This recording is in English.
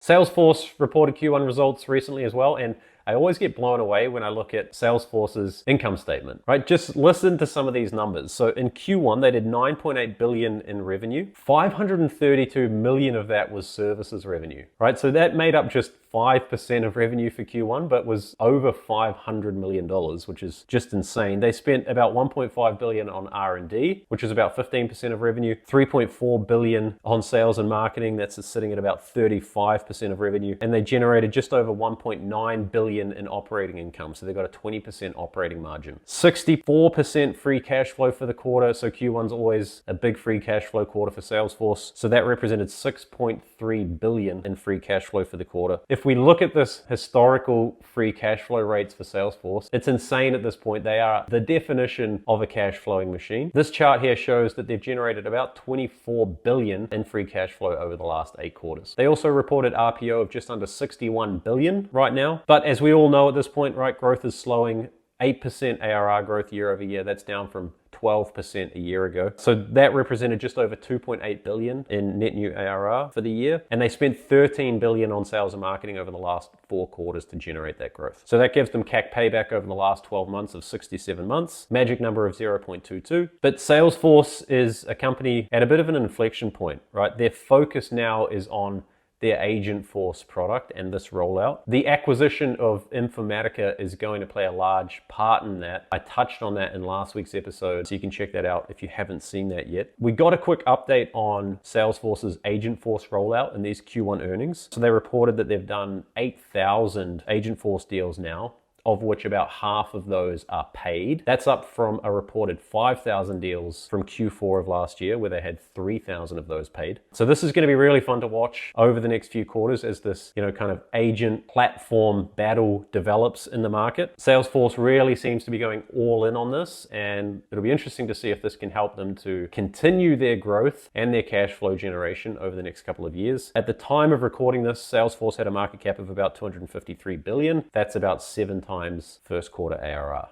Salesforce reported Q1 results recently as well, and I always get blown away when I look at Salesforce's income statement, right? Just listen to some of these numbers. So in Q1, they did 9.8 billion in revenue. 532 million of that was services revenue, right? So that made up just 5% of revenue for Q1, but was over $500 million, which is just insane. They spent about 1.5 billion on R&D, which is about 15% of revenue, 3.4 billion on sales and marketing. That's sitting at about 35% of revenue. And they generated just over 1.9 billion in operating income. So they got a 20% operating margin. 64% free cash flow for the quarter. So Q1's always a big free cash flow quarter for Salesforce. So that represented 6.3 billion in free cash flow for the quarter. If we look at this historical free cash flow rates for Salesforce, it's insane at this point. They are the definition of a cash flowing machine. This chart here shows that they've generated about 24 billion in free cash flow over the last 8 quarters. They also reported RPO of just under 61 billion right now. But as we all know at this point, right, growth is slowing. 8% ARR growth year over year. That's down from 12% a year ago. So that represented just over 2.8 billion in net new ARR for the year. And they spent 13 billion on sales and marketing over the last 4 quarters to generate that growth. So that gives them CAC payback over the last 12 months of 67 months, magic number of 0.22. But Salesforce is a company at a bit of an inflection point, right? Their focus now is on their Agentforce product and this rollout. The acquisition of Informatica is going to play a large part in that. I touched on that in last week's episode, so you can check that out if you haven't seen that yet. We got a quick update on Salesforce's Agentforce rollout in these Q1 earnings. So they reported that they've done 8,000 Agentforce deals now, of which about half of those are paid. That's up from a reported 5,000 deals from Q4 of last year, where they had 3,000 of those paid. So this is going to be really fun to watch over the next few quarters as this, kind of agent platform battle develops in the market. Salesforce really seems to be going all in on this, and it'll be interesting to see if this can help them to continue their growth and their cash flow generation over the next couple of years. At the time of recording this, Salesforce had a market cap of about 253 billion. That's about 7 times first quarter ARR.